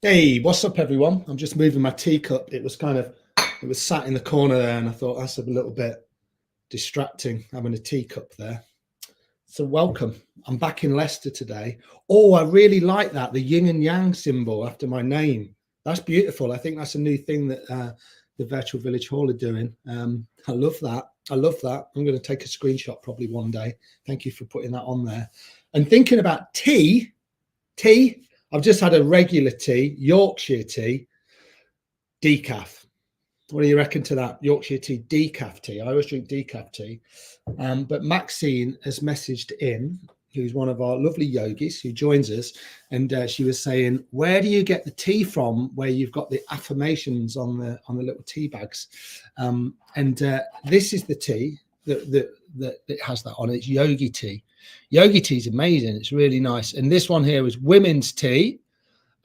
Hey, what's up, everyone? I'm just moving my teacup. It was sat in the corner there, and I thought that's a little bit distracting having a teacup there. So welcome. I'm back in Leicester today. Oh, I really like that, the yin and yang symbol after my name. That's beautiful. I think that's a new thing that the Virtual Village Hall are doing. I love that. I love that. I'm going to take a screenshot probably one day. Thank you for putting that on there. And thinking about tea, I've just had a regular tea, Yorkshire tea, decaf. What do you reckon to that? Yorkshire tea, decaf tea. I always drink decaf tea. But Maxine has messaged in, who's one of our lovely yogis who joins us. And she was saying, where do you get the tea from where you've got the affirmations on the little tea bags? This is the tea that has that on it. It's yogi tea. Yogi tea is amazing. It's really nice. And this one here is women's tea.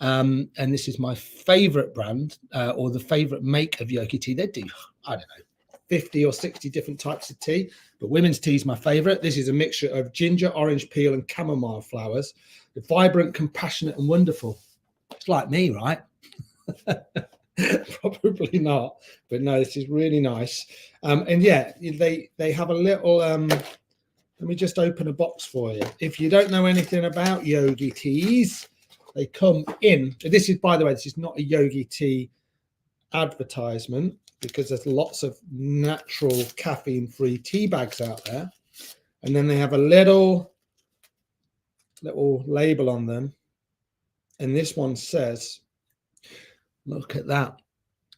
And this is my favorite brand or the favorite make of yogi tea. They do, I don't know, 50 or 60 different types of tea, but women's tea is my favorite. This is a mixture of ginger, orange peel, and chamomile flowers. They're vibrant, compassionate, and wonderful. It's like me, right? Probably not, but no, this is really nice. And yeah, they have a little let me just open a box for you. If you don't know anything about yogi teas, they come in. This is, by the way, this is not a yogi tea advertisement because there's lots of natural caffeine-free tea bags out there. And then they have a little label on them. And this one says, look at that.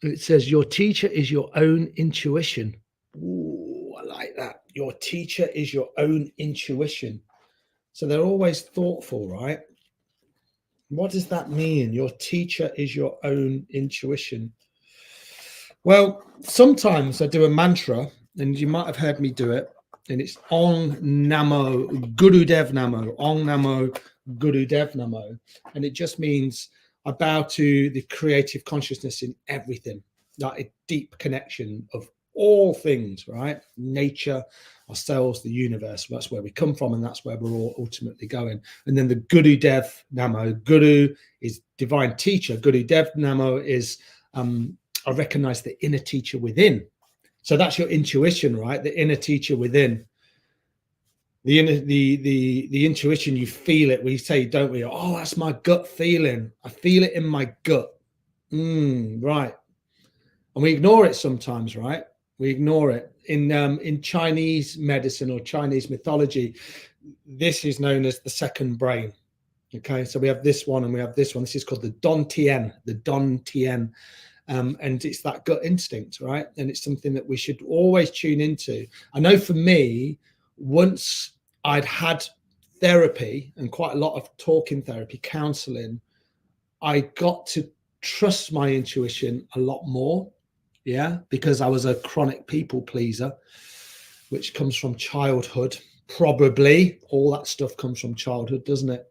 It says, your teacher is your own intuition. Ooh, I like that. Your teacher is your own intuition. So they're always thoughtful, right? What does that mean? Your teacher is your own intuition. Well, sometimes I do a mantra, and you might have heard me do it, and it's Ong Namo Guru Dev Namo, Ong Namo Guru Dev Namo. And it just means I bow to the creative consciousness in everything, like a deep connection of all things, right? Nature, ourselves, the universe. That's where we come from, and that's where we're all ultimately going. And then the Guru Dev Namo. Guru is divine teacher. Guru Dev Namo is I recognize the inner teacher within. So that's your intuition, right? The inner teacher within. The intuition, you feel it. We say, don't we? Oh, that's my gut feeling. I feel it in my gut. Right. And we ignore it sometimes, right? We ignore it. In Chinese medicine or Chinese mythology, this is known as the second brain. Okay, so we have this one and we have this one. This is called the Don Tien, and it's that gut instinct, right? And it's something that we should always tune into. I know for me, once I'd had therapy and quite a lot of talking therapy, counseling, I got to trust my intuition a lot more. Yeah, because I was a chronic people pleaser, which comes from childhood. Probably all that stuff comes from childhood, doesn't it?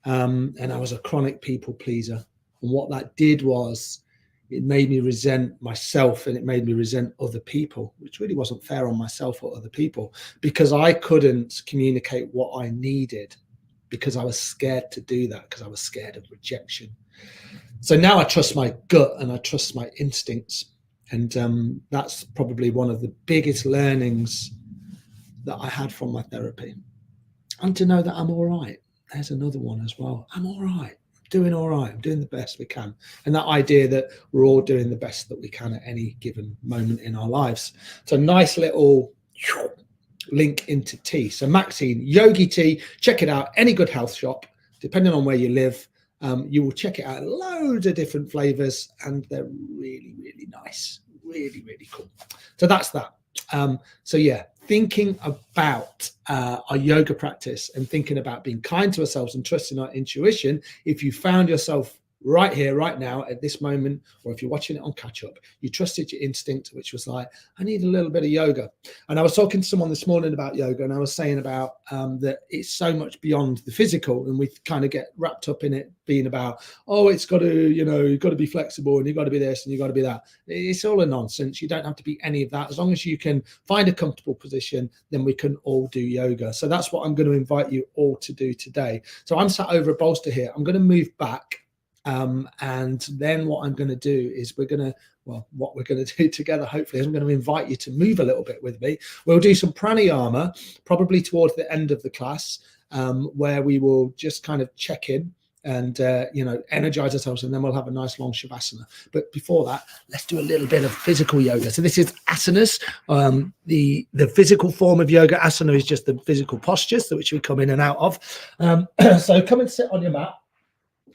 And I was a chronic people pleaser. And what that did was it made me resent myself, and it made me resent other people, which really wasn't fair on myself or other people, because I couldn't communicate what I needed because I was scared to do that, because I was scared of rejection. So now I trust my gut and I trust my instincts. And that's probably one of the biggest learnings that I had from my therapy. And to know that I'm all right. There's another one as well. I'm all right. I'm doing all right. I'm doing the best we can. And that idea that we're all doing the best that we can at any given moment in our lives. So nice little link into tea. So Maxine, yogi tea, check it out. Any good health shop, depending on where you live. You will check it out, loads of different flavors, and they're really, really nice, really, really cool. So that's that. So yeah, thinking about our yoga practice and thinking about being kind to ourselves and trusting our intuition. If you found yourself right here, right now, at this moment, or if you're watching it on catch up, you trusted your instinct, which was like, I need a little bit of yoga. And I was talking to someone this morning about yoga, and I was saying about that it's so much beyond the physical, and we kind of get wrapped up in it being about, oh, it's got to, you've got to be flexible, and you've got to be this, and you've got to be that. It's all a nonsense. You don't have to be any of that. As long as you can find a comfortable position, then we can all do yoga. So that's what I'm going to invite you all to do today. So I'm sat over a bolster here. I'm going to move back And then what I'm going to do is what we're going to do together, hopefully, is I'm going to invite you to move a little bit with me. We'll do some pranayama, probably towards the end of the class, where we will just kind of check in and energize ourselves, and then we'll have a nice long shavasana. But before that, let's do a little bit of physical yoga. So this is asanas. The physical form of yoga, asana, is just the physical postures which we come in and out of. So come and sit on your mat.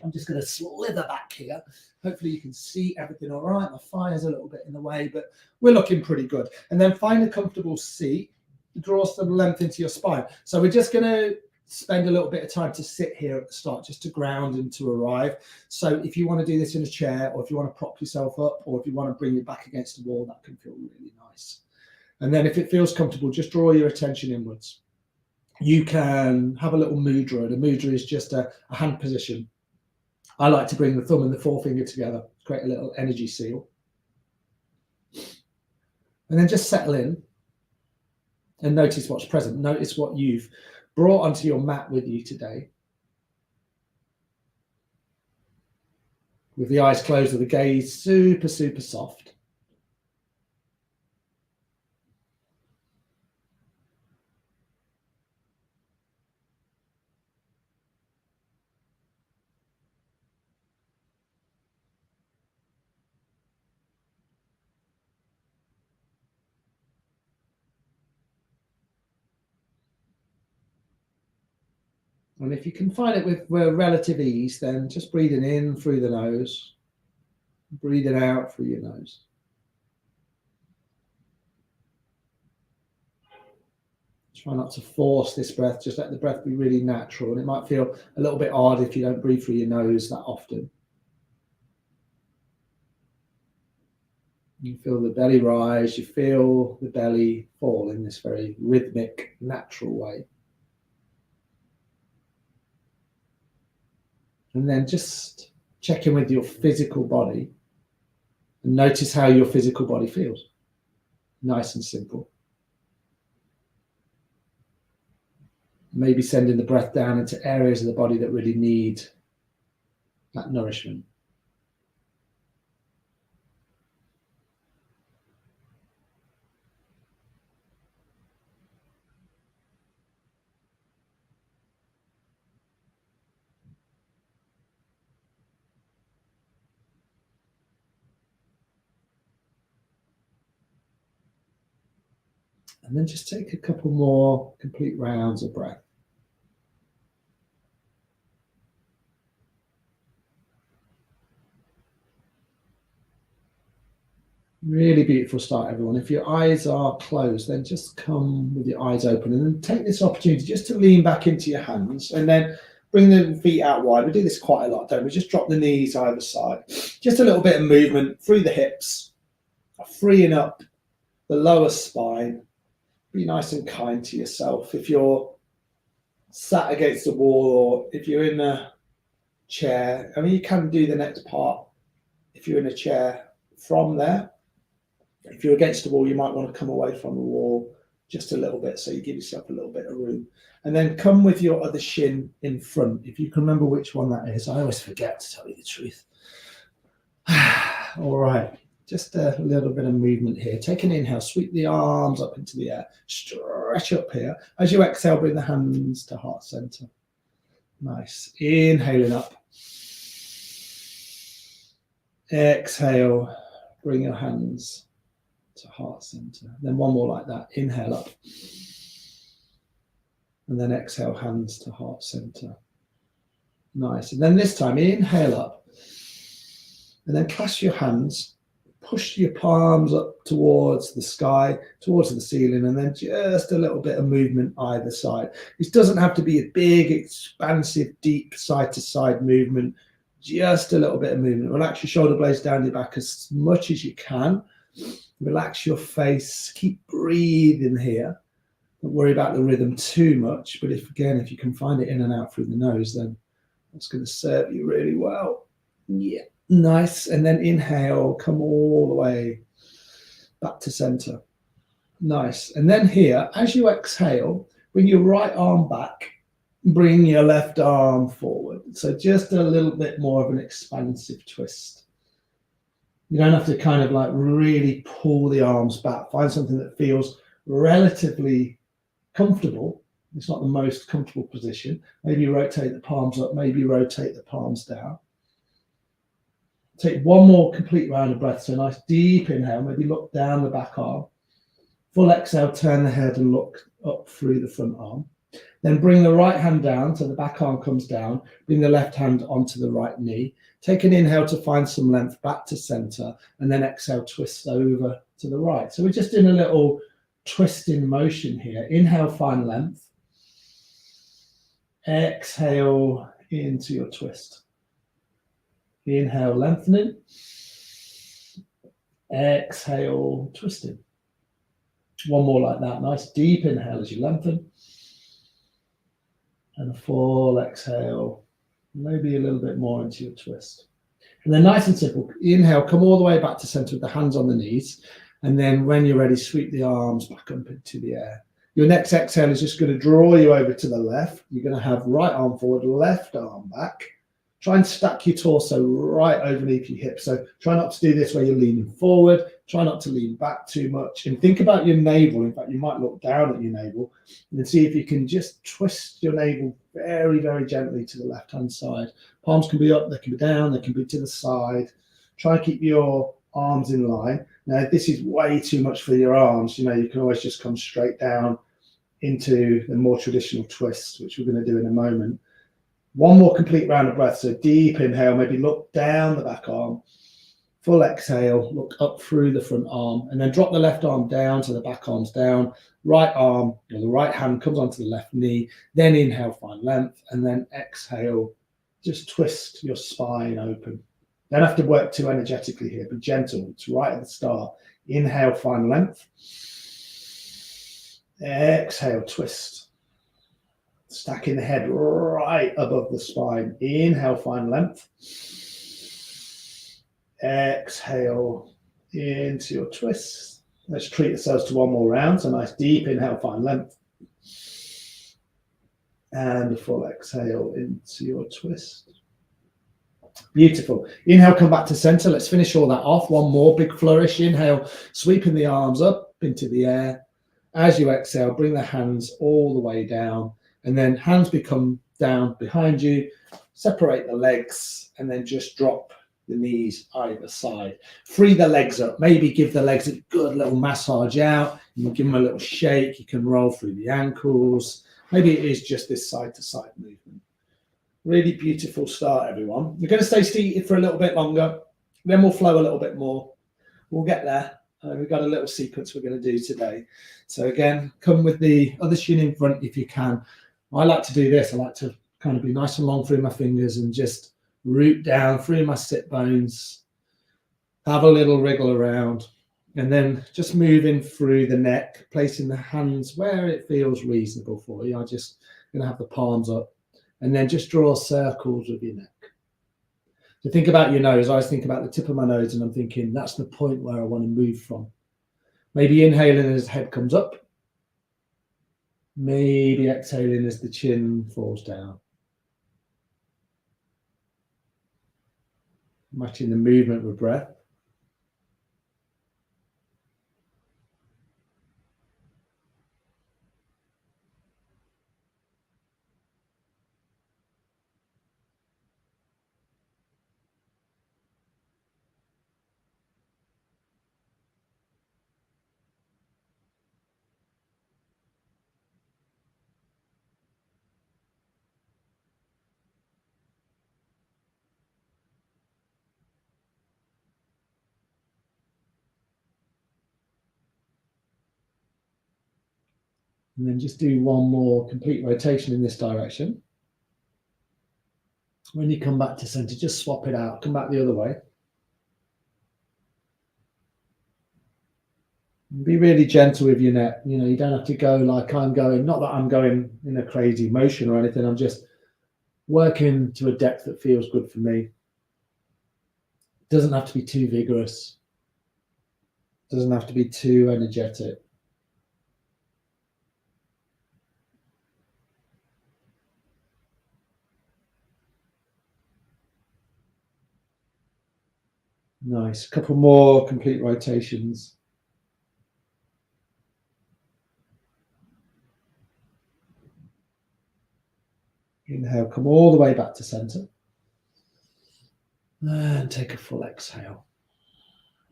I'm just going to slither back here. Hopefully you can see everything all right. My fire's a little bit in the way, but we're looking pretty good. And then find a comfortable seat. Draw some length into your spine. So we're just going to spend a little bit of time to sit here at the start, just to ground and to arrive. So if you want to do this in a chair, or if you want to prop yourself up, or if you want to bring your back against the wall, that can feel really nice. And then if it feels comfortable, just draw your attention inwards. You can have a little mudra. The mudra is just a hand position. I like to bring the thumb and the forefinger together, create a little energy seal. And then just settle in and notice what's present. Notice what you've brought onto your mat with you today. With the eyes closed, with the gaze super, super soft. And if you can find it with relative ease, then just breathing in through the nose, breathing out through your nose. Try not to force this breath, just let the breath be really natural. And it might feel a little bit odd if you don't breathe through your nose that often. You feel the belly rise, you feel the belly fall in this very rhythmic, natural way. And then just check in with your physical body and notice how your physical body feels. Nice and simple. Maybe sending the breath down into areas of the body that really need that nourishment. And then just take a couple more complete rounds of breath. Really beautiful start, everyone. If your eyes are closed, then just come with your eyes open and then take this opportunity just to lean back into your hands and then bring the feet out wide. We do this quite a lot, don't we? Just drop the knees either side. Just a little bit of movement through the hips, freeing up the lower spine. Be nice and kind to yourself. If you're sat against the wall or if you're in a chair, I mean, you can do the next part if you're in a chair from there. If you're against the wall, you might want to come away from the wall just a little bit, so you give yourself a little bit of room. And then come with your other shin in front. If you can remember which one that is. I always forget, to tell you the truth. All right. Just a little bit of movement here. Take an inhale, sweep the arms up into the air, stretch up here. As you exhale, bring the hands to heart center. Nice. Inhaling up. Exhale, bring your hands to heart center. Then one more like that. Inhale up. And then exhale, hands to heart center. Nice. And then this time, inhale up. And then clasp your hands. Push your palms up towards the sky, towards the ceiling, and then just a little bit of movement either side. It doesn't have to be a big, expansive, deep side-to-side movement. Just a little bit of movement. Relax your shoulder blades down your back as much as you can. Relax your face. Keep breathing here. Don't worry about the rhythm too much. But if you can find it in and out through the nose, then that's going to serve you really well. Yeah. Nice. And then inhale, come all the way back to center. Nice. And then here, as you exhale, bring your right arm back Bring your left arm forward. So just a little bit more of an expansive twist. You don't have to kind of like really pull the arms back. Find something that feels relatively comfortable. It's not the most comfortable position. Maybe rotate the palms up, maybe rotate the palms down. Take one more complete round of breath. So nice deep inhale, maybe look down the back arm. Full exhale, turn the head and look up through the front arm. Then bring the right hand down so the back arm comes down. Bring the left hand onto the right knee. Take an inhale to find some length back to center, and then exhale, twist over to the right. So we're just in a little twisting motion here. Inhale, find length. Exhale into your twist. Inhale, lengthening. Exhale, twisting. One more like that. Nice deep inhale as you lengthen. And a full exhale, maybe a little bit more into your twist. And then nice and simple, inhale, come all the way back to center with the hands on the knees. And then when you're ready, sweep the arms back up into the air. Your next exhale is just going to draw you over to the left. You're going to have right arm forward, left arm back. Try and stack your torso right underneath your hips. So try not to do this where you're leaning forward. Try not to lean back too much. And think about your navel. In fact, you might look down at your navel and see if you can just twist your navel very, very gently to the left-hand side. Palms can be up, they can be down, they can be to the side. Try and keep your arms in line. Now, if this is way too much for your arms, you can always just come straight down into the more traditional twist, which we're going to do in a moment. One more complete round of breath. So deep inhale, maybe look down the back arm. Full exhale, look up through the front arm, and then drop the left arm down so the back arm's down. Right arm, or the right hand comes onto the left knee. Then inhale, find length, and then exhale, just twist your spine open. Don't have to work too energetically here, but gentle. It's right at the start. Inhale, find length. Exhale, twist. Stacking the head right above the spine. Inhale, find length. Exhale into your twist. Let's treat ourselves to one more round. So nice deep inhale, find length. And a full exhale into your twist. Beautiful. Inhale, come back to center. Let's finish all that off. One more big flourish. Inhale, sweeping the arms up into the air. As you exhale, bring the hands all the way down. And then hands become down behind you. Separate the legs and then just drop the knees either side. Free the legs up. Maybe give the legs a good little massage out. You can give them a little shake. You can roll through the ankles. Maybe it is just this side-to-side movement. Really beautiful start, everyone. We're going to stay seated for a little bit longer. Then we'll flow a little bit more. We'll get there. We've got a little sequence we're going to do today. So again, come with the other shin in front if you can. I like to do this. I like to kind of be nice and long through my fingers and just root down through my sit bones. Have a little wriggle around. And then just moving through the neck, placing the hands where it feels reasonable for you. I'm just going to have the palms up. And then just draw circles with your neck. So think about your nose. I always think about the tip of my nose and I'm thinking that's the point where I want to move from. Maybe inhaling as the head comes up. Maybe exhaling as the chin falls down. Matching the movement with breath. And then just do one more complete rotation in this direction. When you come back to center, just swap it out. Come back the other way. Be really gentle with your neck. You don't have to go like I'm going. Not that I'm going in a crazy motion or anything. I'm just working to a depth that feels good for me. It doesn't have to be too vigorous. It doesn't have to be too energetic. Nice. A couple more complete rotations. Inhale, come all the way back to center. And take a full exhale.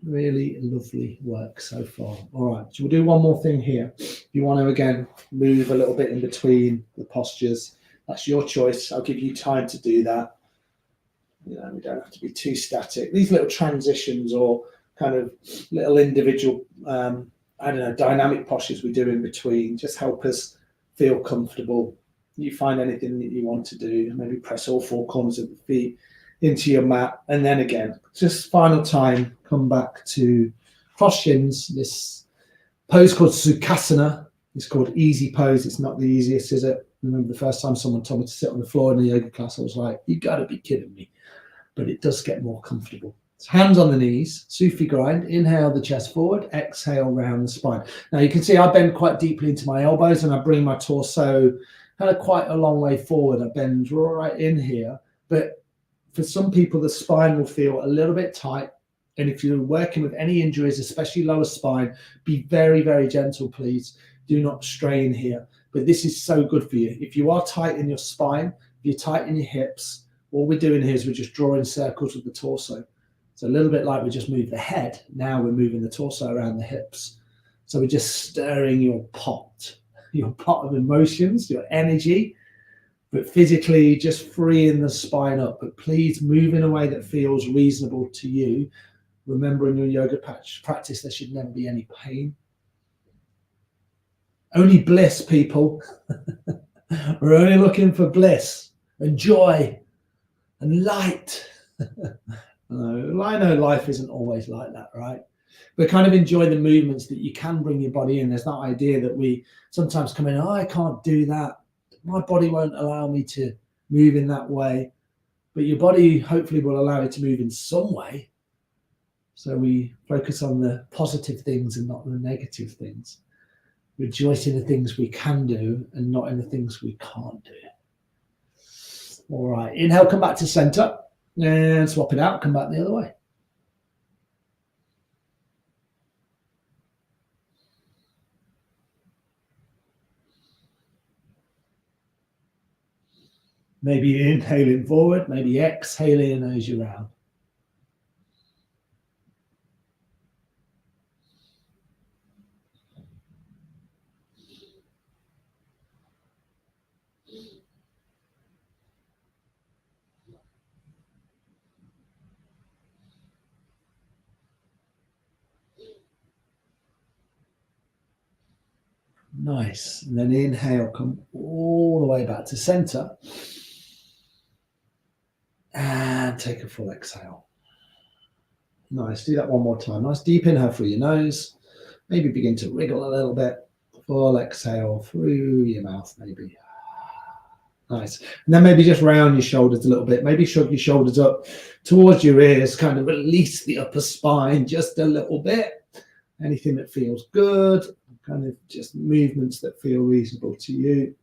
Really lovely work so far. All right, so we'll do one more thing here. If you want to, again, move a little bit in between the postures, that's your choice. I'll give you time to do that. You know, we don't have to be too static. These little transitions or kind of little individual, I don't know, dynamic postures we do in between just help us feel comfortable. You find anything that you want to do, maybe press all four corners of the feet into your mat. And then again, just final time, come back to cross shins. This pose called Sukhasana. It's called easy pose. It's not the easiest, is it? I remember the first time someone told me to sit on the floor in a yoga class, I was like, you got to be kidding me. But it does get more comfortable. So hands on the knees, Sufi grind. Inhale the chest forward, exhale round the spine. Now you can see I bend quite deeply into my elbows and I bring my torso kind of quite a long way forward. I bend right in here. But for some people, the spine will feel a little bit tight. And if you're working with any injuries, especially lower spine, be very, very gentle, please. Do not strain here. But this is so good for you. If you are tight in your spine, if you're tight in your hips, all we're doing here is we're just drawing circles with the torso. It's a little bit like we just moved the head. Now we're moving the torso around the hips. So we're just stirring your pot of emotions, your energy, but physically just freeing the spine up. But please move in a way that feels reasonable to you. Remember, in your yoga practice, there should never be any pain. Only bliss, people. We're only looking for bliss and joy and light. I know life isn't always like that, right? But kind of enjoy the movements that you can bring your body in. There's that idea that we sometimes come in, oh, I can't do that. My body won't allow me to move in that way. But your body hopefully will allow it to move in some way. So we focus on the positive things and not the negative things. Rejoice in the things we can do and not in the things we can't do. All right, inhale, come back to center and swap it out, come back the other way. Maybe inhaling forward, maybe exhaling as you round. Nice. And then inhale, come all the way back to center. And take a full exhale. Nice. Do that one more time. Nice deep inhale through your nose. Maybe begin to wriggle a little bit. Full exhale through your mouth, maybe. Nice. And then maybe just round your shoulders a little bit. Maybe shrug your shoulders up towards your ears, kind of release the upper spine just a little bit. Anything that feels good, kind of just movements that feel reasonable to you.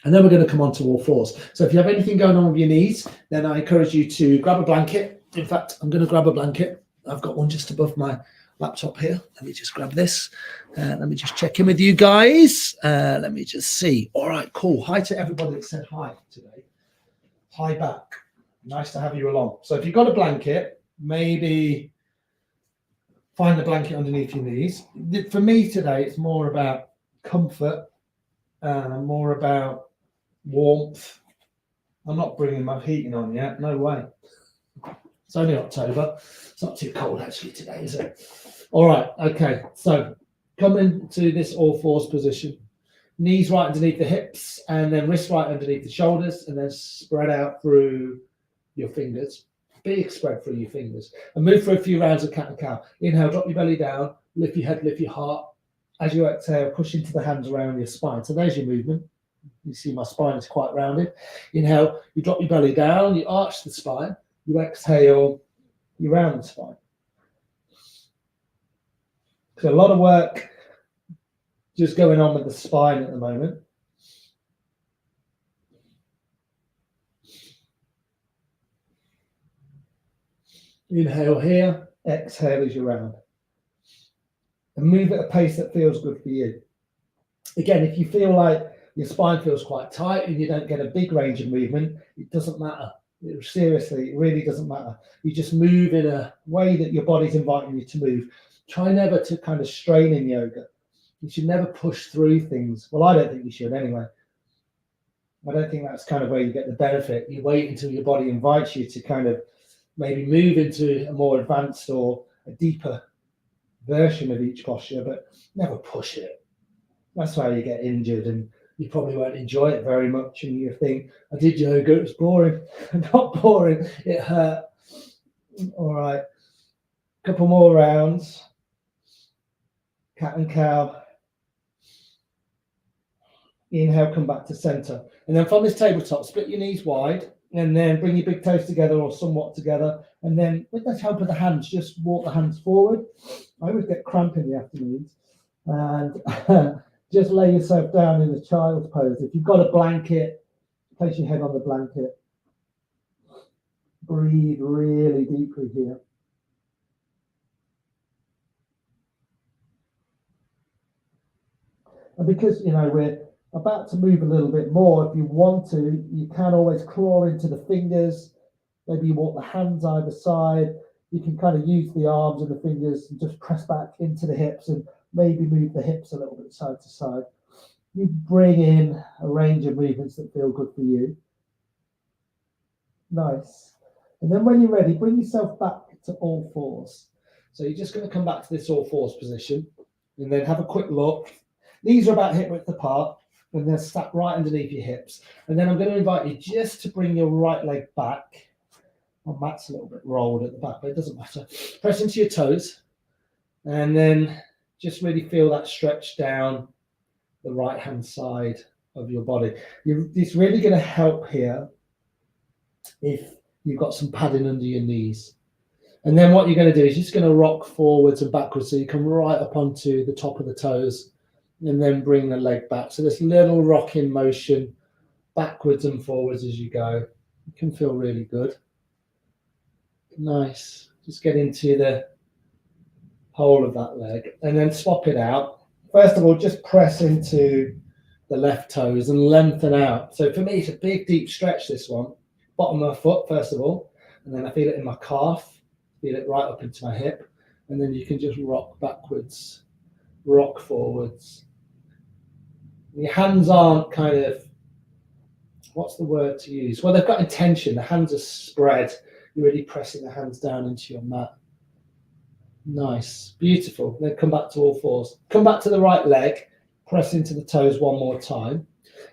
And then we're going to come on to all fours. So if you have anything going on with your knees, then I encourage you to grab a blanket. In fact, I'm going to grab a blanket. I've got one just above my laptop here. Let me just grab this. Let me just check in with you guys. Let me just see. All right, cool. Hi to everybody that said hi today. Hi back. Nice to have you along. So if you've got a blanket, maybe find the blanket underneath your knees. For me today, it's more about comfort, more about warmth. I'm not bringing my heating on yet. No way. It's only October. It's not too cold actually today, is it? All right. Okay. So come into this all fours position. Knees right underneath the hips and then wrists right underneath the shoulders and then spread out through your fingers. Big spread through your fingers. And move for a few rounds of cat and cow. Inhale, drop your belly down. Lift your head, lift your heart. As you exhale, push into the hands around your spine. So there's your movement. You see my spine is quite rounded. Inhale, you drop your belly down, you arch the spine. You exhale, you round the spine. So a lot of work just going on with the spine at the moment. Inhale here, exhale as you round. And move at a pace that feels good for you. Again, if you feel like your spine feels quite tight and you don't get a big range of movement, it doesn't matter. Seriously, it really doesn't matter. You just move in a way that your body's inviting you to move. Try never to kind of strain in yoga. You should never push through things. Well, I don't think you should anyway. I don't think that's kind of where you get the benefit. You wait until your body invites you to kind of maybe move into a more advanced or a deeper version of each posture, but never push it. That's how you get injured, and you probably won't enjoy it very much. And you think, I did yoga, it was boring. Not boring, it hurt. All right, couple more rounds. Cat and cow. Inhale, come back to center. And then from this tabletop, split your knees wide, and then bring your big toes together or somewhat together. And then with the help of the hands, just walk the hands forward. I always get cramp in the afternoons. And just lay yourself down in a child's pose. If you've got a blanket, place your head on the blanket. Breathe really deeply here. And because, we're about to move a little bit more, if you want to, you can always claw into the fingers. Maybe you walk the hands either side. You can kind of use the arms and the fingers and just press back into the hips and maybe move the hips a little bit side to side. You bring in a range of movements that feel good for you. Nice. And then when you're ready, bring yourself back to all fours. So you're just going to come back to this all fours position and then have a quick look. These are about hip width apart and they're stacked right underneath your hips. And then I'm going to invite you just to bring your right leg back. My mat's a little bit rolled at the back, but it doesn't matter. Press into your toes and then just really feel that stretch down the right hand side of your body. It's really going to help here if you've got some padding under your knees. And then what you're going to do is you're just going to rock forwards and backwards so you come right up onto the top of the toes and then bring the leg back. So this little rocking motion backwards and forwards as you go. It can feel really good. Nice. Just get into the whole of that leg and then swap it out. First of all, just press into the left toes and lengthen out. So for me, it's a big, deep stretch, this one. Bottom of my foot, first of all, and then I feel it in my calf, feel it right up into my hip, and then you can just rock backwards, rock forwards. Your hands aren't kind of, what's the word to use? Well, they've got intention. The hands are spread. You're really pressing the hands down into your mat. Nice, beautiful. Then come back to all fours. Come back to the right leg, press into the toes one more time.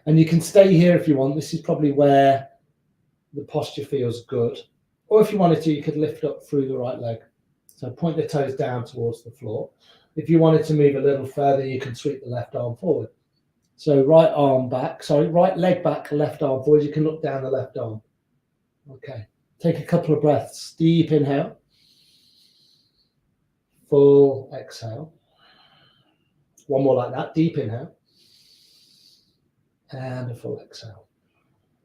And you can stay here if you want. This is probably where the posture feels good. Or if you wanted to, you could lift up through the right leg. So point the toes down towards the floor. If you wanted to move a little further, you can sweep the left arm forward. So right leg back, left arm forward. You can look down the left arm. Okay, take a couple of breaths. Deep inhale. Full exhale. One more like that. Deep inhale. And a full exhale.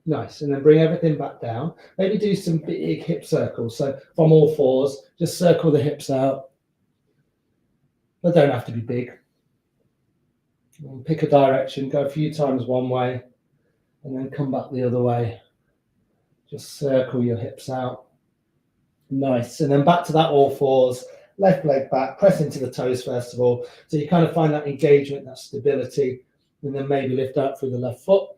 Nice. And then bring everything back down. Maybe do some big hip circles. So from all fours, just circle the hips out. They don't have to be big. Pick a direction, go a few times one way, and then come back the other way. Just circle your hips out. Nice. And then back to that all fours. Left leg back, press into the toes first of all. So you kind of find that engagement, that stability, and then maybe lift out through the left foot.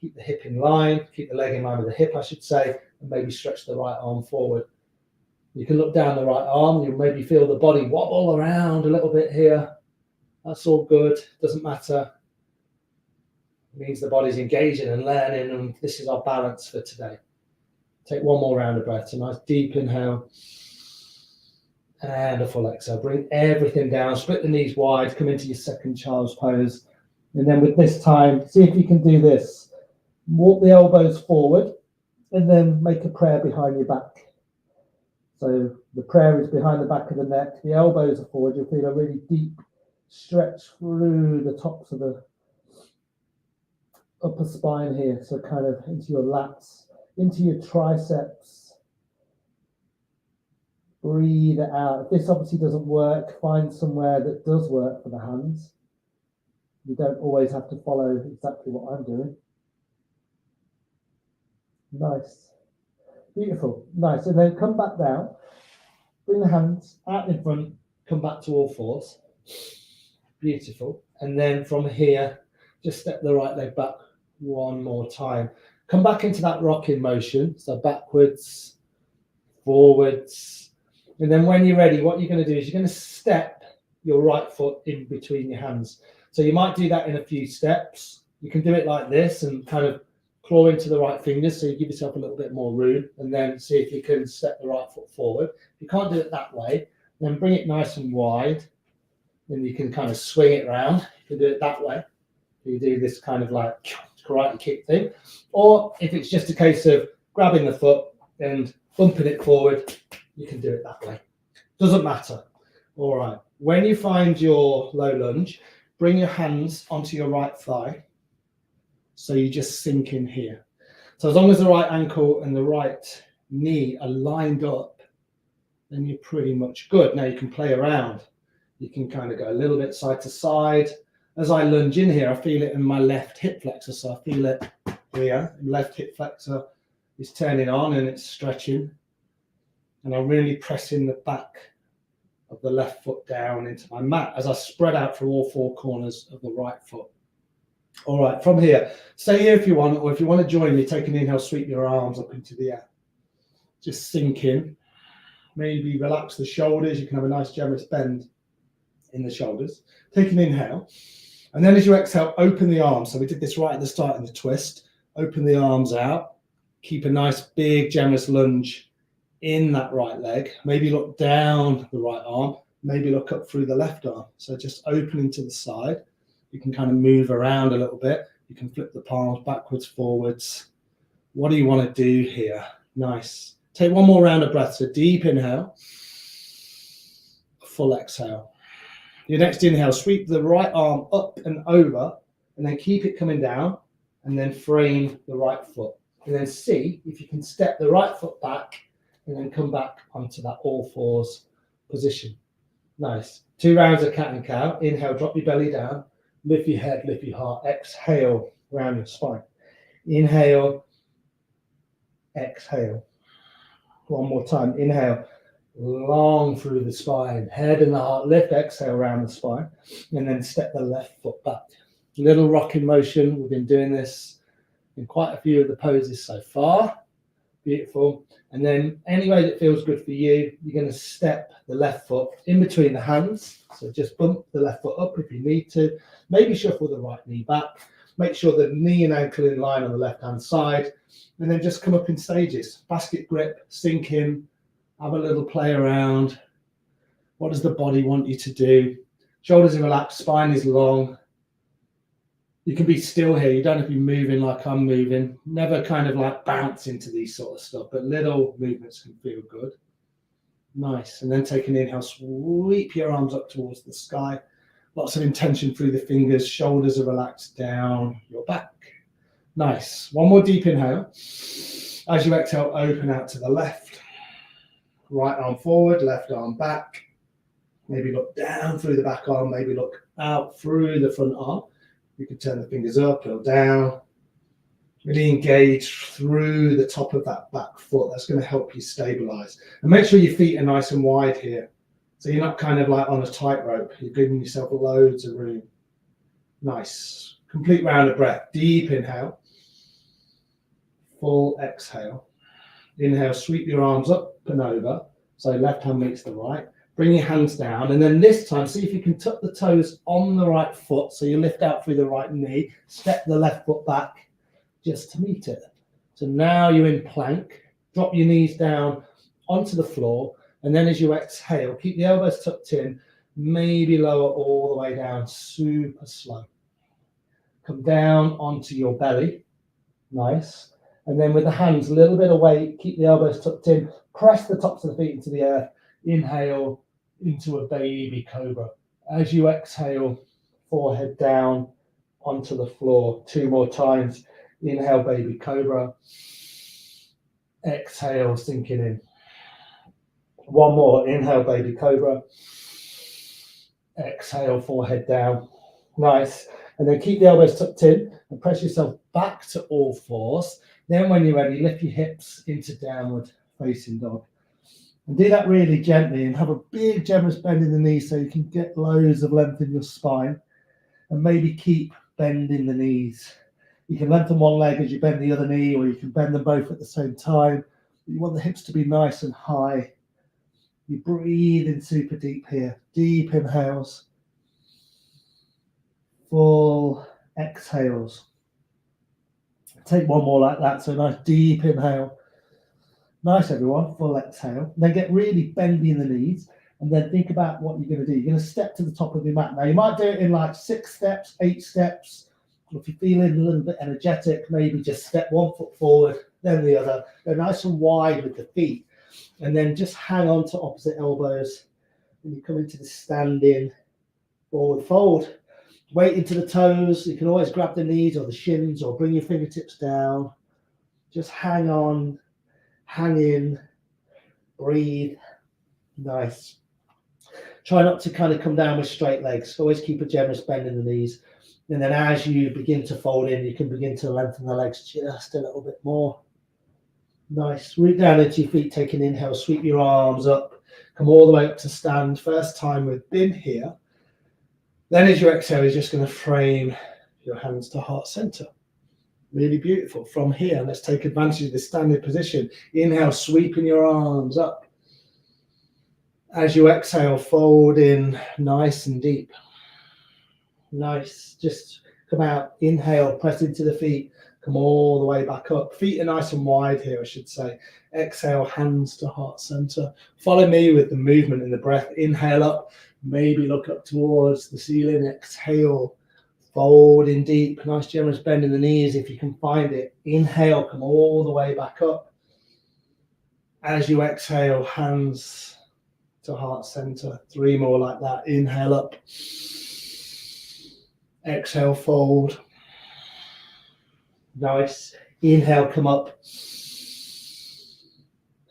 Keep the hip in line, keep the leg in line with the hip, I should say, and maybe stretch the right arm forward. You can look down the right arm. You'll maybe feel the body wobble around a little bit here. That's all good. Doesn't matter. It means the body's engaging and learning, and this is our balance for today. Take one more round of breath. So nice deep inhale and a full exhale. Bring everything down. Split the knees wide. Come into your second child's pose. And then with this time, see if you can do this. Walk the elbows forward and then make a prayer behind your back. So the prayer is behind the back of the neck. The elbows are forward. You'll feel a really deep stretch through the tops of the upper spine here. So kind of into your lats, into your triceps. Breathe it out. If this obviously doesn't work, find somewhere that does work for the hands. You don't always have to follow exactly what I'm doing. Nice. Beautiful. Nice. And then come back down. Bring the hands out in front. Come back to all fours. Beautiful. And then from here, just step the right leg back one more time. Come back into that rocking motion. So backwards, forwards. And then when you're ready, what you're going to do is you're going to step your right foot in between your hands. So you might do that in a few steps. You can do it like this and kind of claw into the right fingers, so you give yourself a little bit more room, and then see if you can step the right foot forward. If you can't do it that way, then bring it nice and wide. Then you can kind of swing it around. You can do it that way. You do this kind of like karate kick thing. Or if it's just a case of grabbing the foot and bumping it forward, you can do it that way. Doesn't matter. All right. When you find your low lunge, bring your hands onto your right thigh. So you just sink in here. So as long as the right ankle and the right knee are lined up, then you're pretty much good. Now you can play around. You can kind of go a little bit side to side. As I lunge in here, I feel it in my left hip flexor. So I feel it here. Left hip flexor is turning on and it's stretching. And I'm really pressing the back of the left foot down into my mat as I spread out through all four corners of the right foot. All right, from here, stay here if you want, or if you want to join me, take an inhale, sweep your arms up into the air. Just sink in. Maybe relax the shoulders. You can have a nice generous bend in the shoulders. Take an inhale. And then as you exhale, open the arms. So we did this right at the start in the twist. Open the arms out. Keep a nice big generous lunge in that right leg. Maybe look down the right arm. Maybe look up through the left arm. So just opening to the side. You can kind of move around a little bit. You can flip the palms backwards, forwards. What do you want to do here? Nice. Take one more round of breath. So deep inhale, full exhale. Your next inhale, sweep the right arm up and over, and then keep it coming down, and then frame the right foot. And then see if you can step the right foot back, and then come back onto that all fours position. Nice. 2 rounds of cat and cow. Inhale, drop your belly down. Lift your head, lift your heart. Exhale, round your spine. Inhale, exhale. One more time. Inhale, long through the spine. Head and the heart lift. Exhale, round the spine. And then step the left foot back. Little rocking motion. We've been doing this in quite a few of the poses so far. Beautiful. And then any way that feels good for you, you're going to step the left foot in between the hands. So just bump the left foot up if you need to. Maybe shuffle the right knee back. Make sure the knee and ankle in line on the left-hand side. And then just come up in stages. Basket grip, sink in, have a little play around. What does the body want you to do? Shoulders are relaxed, spine is long. You can be still here. You don't have to be moving like I'm moving. Never kind of like bounce into these sort of stuff, but little movements can feel good. Nice. And then take an inhale, sweep your arms up towards the sky. Lots of intention through the fingers. Shoulders are relaxed down your back. Nice. One more deep inhale. As you exhale, open out to the left. Right arm forward, left arm back. Maybe look down through the back arm. Maybe look out through the front arm. You can turn the fingers up or down. Really engage through the top of that back foot. That's going to help you stabilize. And make sure your feet are nice and wide here. So you're not kind of like on a tightrope. You're giving yourself loads of room. Nice. Complete round of breath. Deep inhale. Full exhale. Inhale, sweep your arms up and over. So left hand meets the right. Bring your hands down, and then this time, see if you can tuck the toes on the right foot. So you lift out through the right knee, step the left foot back just to meet it. So now you're in plank. Drop your knees down onto the floor, and then as you exhale, keep the elbows tucked in, maybe lower all the way down, super slow. Come down onto your belly. Nice. And then with the hands, a little bit of weight, keep the elbows tucked in, press the tops of the feet into the earth. Inhale into a baby cobra. As you exhale, forehead down onto the floor. 2 more times. Inhale, baby cobra. Exhale, sinking in. One more. Inhale, baby cobra. Exhale, forehead down. Nice. And then keep the elbows tucked in and press yourself back to all fours. Then when you're ready, lift your hips into downward facing dog. And do that really gently and have a big generous bend in the knees so you can get loads of length in your spine. And maybe keep bending the knees. You can lengthen one leg as you bend the other knee, or you can bend them both at the same time. You want the hips to be nice and high. You breathe in super deep here. Deep inhales. Full exhales. Take one more like that. So nice deep inhale. Nice, everyone. Full exhale. Then get really bendy in the knees. And then think about what you're going to do. You're going to step to the top of your mat. Now, you might do it in like 6 steps, 8 steps. If you're feeling a little bit energetic, maybe just step 1 foot forward, then the other. Go nice and wide with the feet. And then just hang on to opposite elbows. And you come into the standing forward fold. Weight into the toes. You can always grab the knees or the shins or bring your fingertips down. Just hang on, hang in, breathe. Nice. Try not to kind of come down with straight legs. Always keep a generous bend in the knees. And then as you begin to fold in, you can begin to lengthen the legs just a little bit more. Nice. Root down into your feet, take an inhale, sweep your arms up, come all the way up to stand. First time we've been here. Then as you exhale, you're just going to frame your hands to heart center. Really beautiful. From here, let's take advantage of the standing position. Inhale, sweeping your arms up. As you exhale, fold in nice and deep. Nice. Just come out. Inhale, press into the feet. Come all the way back up. Feet are nice and wide here, I should say. Exhale, hands to heart center. Follow me with the movement and the breath. Inhale up. Maybe look up towards the ceiling. Exhale, fold in deep. Nice generous bend in the knees if you can find it. Inhale, come all the way back up. As you exhale, hands to heart center. 3 more like that. Inhale up. Exhale, fold. Nice. Inhale, come up.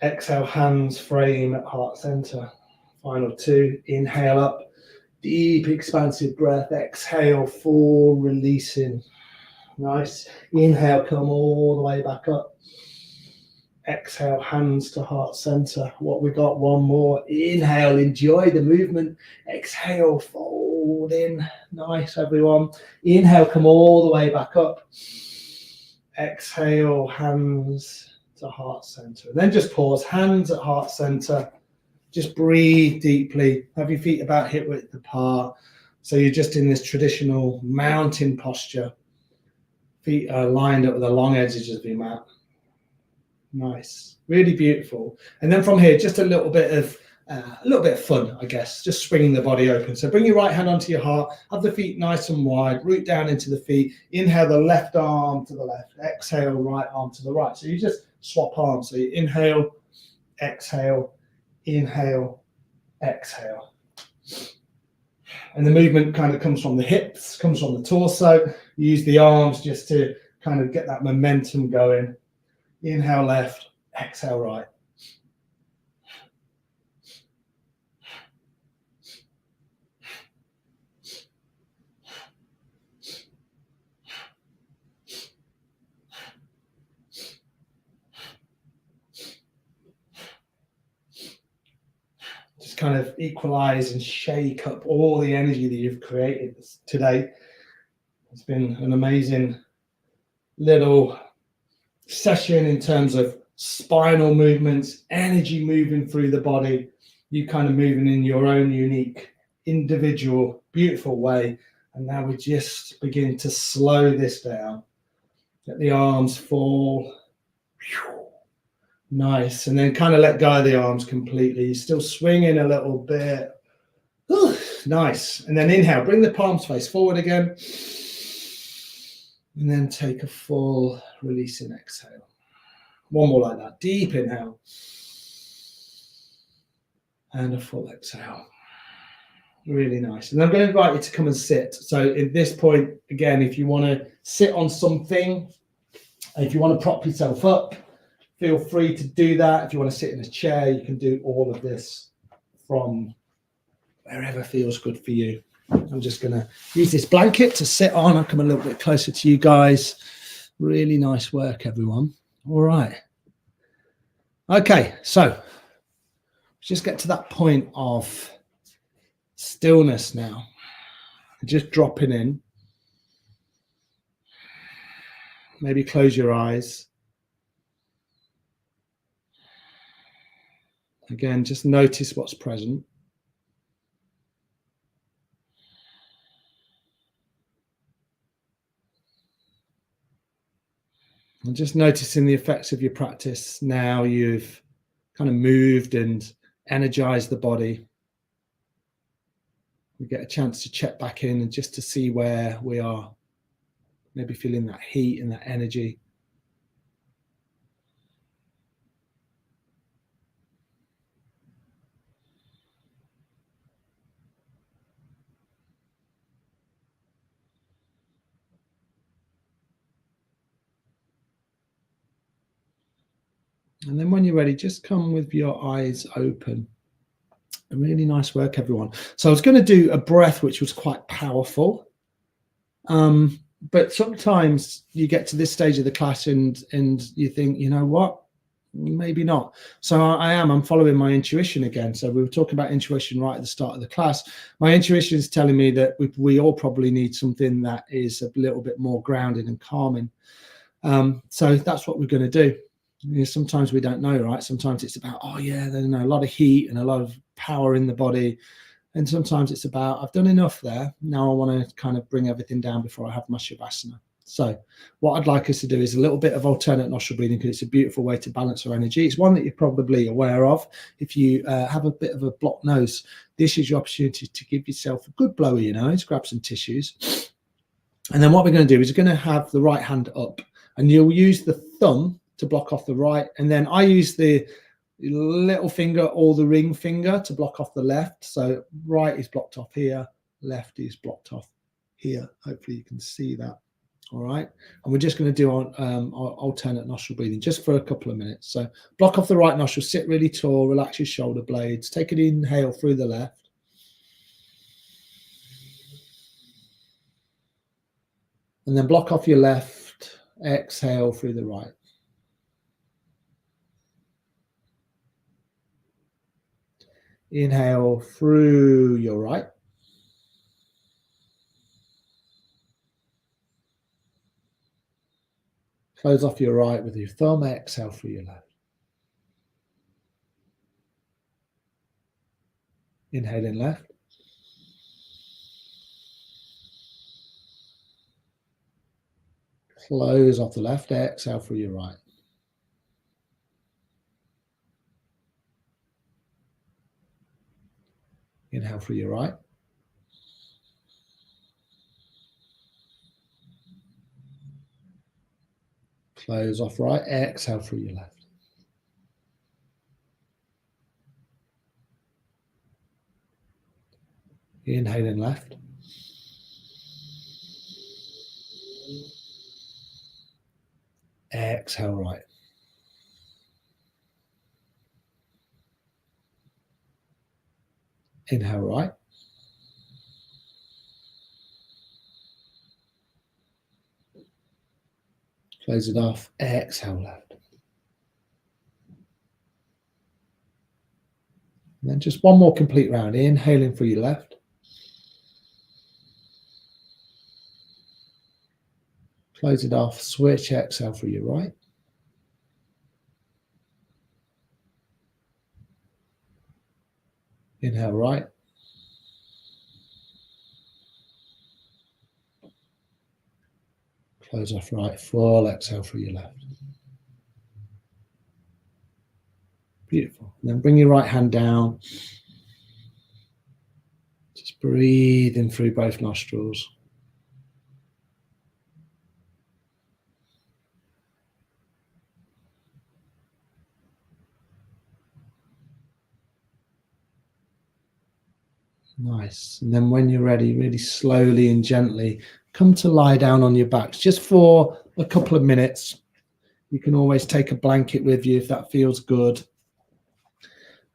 Exhale, hands frame at heart center. Final 2. Inhale up. Deep expansive breath. Exhale, full releasing. Nice. Inhale, come all the way back up. Exhale, hands to heart center. What we got? 1 more. Inhale, enjoy the movement. Exhale, fold in. Nice, everyone. Inhale, come all the way back up. Exhale, hands to heart center. And then just pause, hands at heart center. Just breathe deeply. Have your feet about hip width apart. So you're just in this traditional mountain posture. Feet are lined up with the long edges of your mat. Nice, really beautiful. And then from here, just a little bit of fun, I guess, just swinging the body open. So bring your right hand onto your heart, have the feet nice and wide, root down into the feet. Inhale the left arm to the left, exhale right arm to the right. So you just swap arms. So you inhale, exhale, inhale, exhale. And the movement kind of comes from the hips, comes from the torso. You use the arms just to kind of get that momentum going. Inhale left, exhale right. Just kind of equalize and shake up all the energy that you've created today. It's been an amazing little session in terms of spinal movements, energy moving through the body, you kind of moving in your own unique, individual, beautiful way. And now we just begin to slow this down. Let the arms fall. Nice. And then kind of let go of the arms completely. You're still swinging a little bit. Nice. And then inhale, bring the palms face forward again. And then take a full releasing exhale. 1 more like that. Deep inhale. And a full exhale. Really nice. And I'm going to invite you to come and sit. So at this point, again, if you want to sit on something, if you want to prop yourself up, feel free to do that. If you want to sit in a chair, you can do all of this from wherever feels good for you. I'm just going to use this blanket to sit on. I'll come a little bit closer to you guys. Really nice work, everyone. All right. Okay, so just get to that point of stillness now. Just dropping in. Maybe close your eyes. Again, just notice what's present. And just noticing the effects of your practice. Now you've kind of moved and energized the body. We get a chance to check back in and just to see where we are. Maybe feeling that heat and that energy. And then when you're ready, just come with your eyes open. A really nice work, everyone. So I was going to do a breath which was quite powerful. But sometimes you get to this stage of the class and you think, you know what, maybe not. So I'm following my intuition again. So we were talking about intuition right at the start of the class. My intuition is telling me that we all probably need something that is a little bit more grounded and calming. So that's what we're going to do. You know, sometimes we don't know, right? Sometimes it's about, oh yeah, there's a lot of heat and a lot of power in the body. And sometimes it's about, I've done enough there. Now I want to kind of bring everything down before I have my Shavasana. So what I'd like us to do is a little bit of alternate nostril breathing, because it's a beautiful way to balance our energy. It's one that you're probably aware of. If you have a bit of a blocked nose, this is your opportunity to give yourself a good blow of your nose, grab some tissues. And then what we're going to do is we're going to have the right hand up, and you'll use the thumb to block off the right. And then I use the little finger or the ring finger to block off the left. So right is blocked off here, left is blocked off here. Hopefully you can see that. All right. And we're just going to do our alternate nostril breathing just for a couple of minutes. So block off the right nostril, sit really tall, relax your shoulder blades, take an inhale through the left. And then block off your left, exhale through the right. Inhale through your right. Close off your right with your thumb, exhale through your left. Inhale in left. Close off the left, exhale through your right. Inhale through your right. Close off right, exhale through your left. Inhale in left. Exhale right. Inhale right. Close it off, exhale left. And then just one more complete round. Inhaling through your left. Close it off, switch, exhale through your right. Inhale right. Close off right, full exhale through your left. Beautiful. And then bring your right hand down. Just breathe in through both nostrils. Nice. And then when you're ready, really slowly and gently come to lie down on your backs just for a couple of minutes. You can always take a blanket with you if that feels good.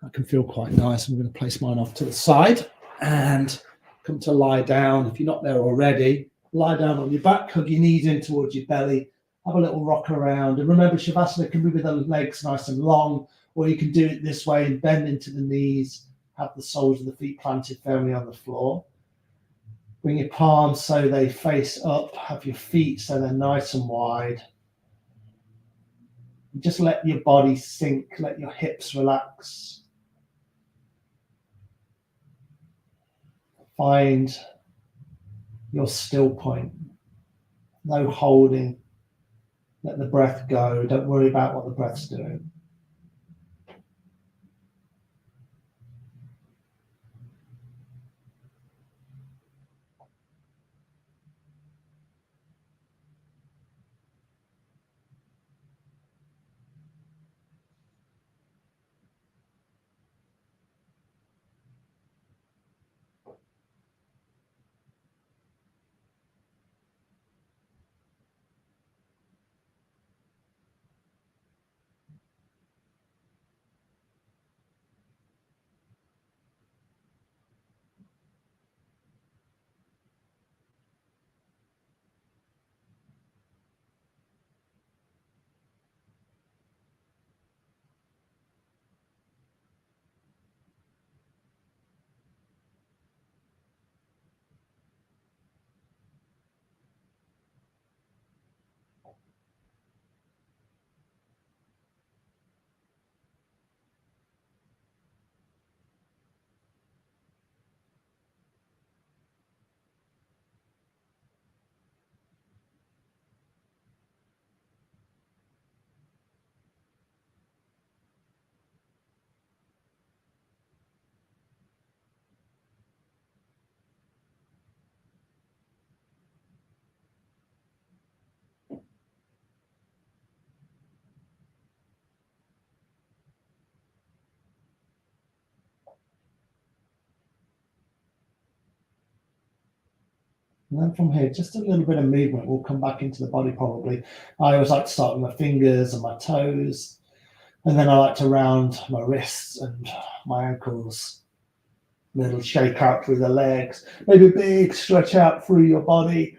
That can feel quite nice. I'm going to place mine off to the side and come to lie down. If you're not there already, lie down on your back, hug your knees in towards your belly, have a little rock around. And remember, Shavasana can be with the legs nice and long, or you can do it this way and bend into the knees, have the soles of the feet planted firmly on the floor. Bring your palms so they face up, have your feet so they're nice and wide. Just let your body sink, let your hips relax. Find your still point. No holding. Let the breath go. Don't worry about what the breath's doing. And then from here, just a little bit of movement will come back into the body probably. I always like to start with my fingers and my toes. And then I like to round my wrists and my ankles. A little shake out through the legs. Maybe a big stretch out through your body.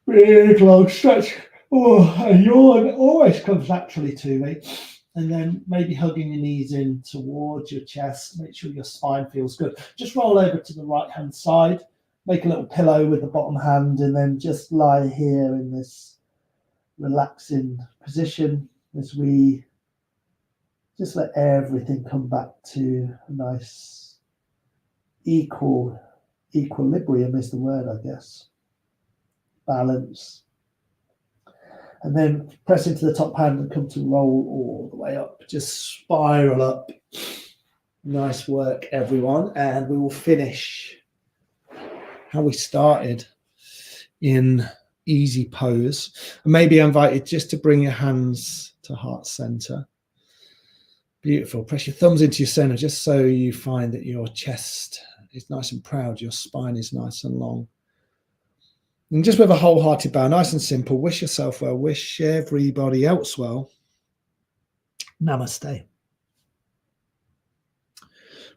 Big long stretch. Oh, a yawn always comes naturally to me. And then maybe hugging your knees in towards your chest. Make sure your spine feels good. Just roll over to the right hand side. Make a little pillow with the bottom hand and then just lie here in this relaxing position as we just let everything come back to a nice equilibrium is the word, I guess. Balance. And then press into the top hand and come to roll all the way up. Just spiral up. Nice work, everyone. And we will finish how we started in easy pose. And maybe I invite you just to bring your hands to heart center. Beautiful. Press your thumbs into your center just so you find that your chest is nice and proud. Your spine is nice and long. And just with a wholehearted bow, nice and simple, wish yourself well, wish everybody else well. Namaste.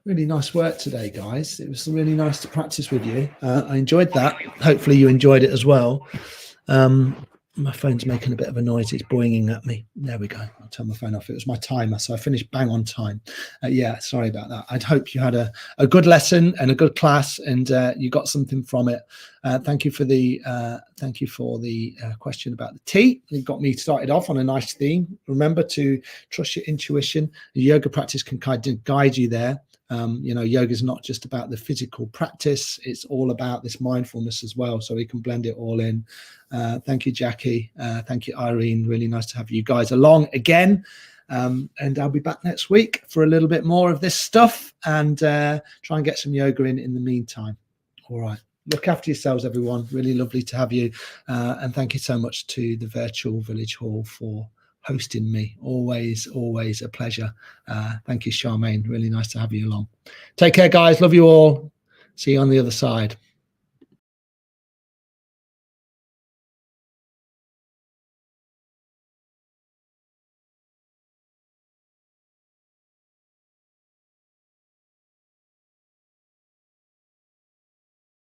Really nice work today, guys. It was really nice to practice with you. I enjoyed that. Hopefully you enjoyed it as well. My phone's making a bit of a noise. It's boinging at me. There we go. I'll turn my phone off. It was my timer, so I finished bang on time. Yeah, sorry about that. I'd hope you had a good lesson and a good class, and you got something from it. Thank you for the question about the tea. It got me started off on a nice theme. Remember to trust your intuition. The yoga practice can kind of guide you there. Yoga is not just about the physical practice. It's all about this mindfulness as well. So we can blend it all in. Thank you, Jackie. Thank you, Irene. Really nice to have you guys along again. And I'll be back next week for a little bit more of this stuff and try and get some yoga in the meantime. All right. Look after yourselves, everyone. Really lovely to have you. And thank you so much to the Virtual Village Hall for hosting me. Always a pleasure. Thank you, Charmaine. Really nice to have you along. Take care, guys. Love you all. See you on the other side.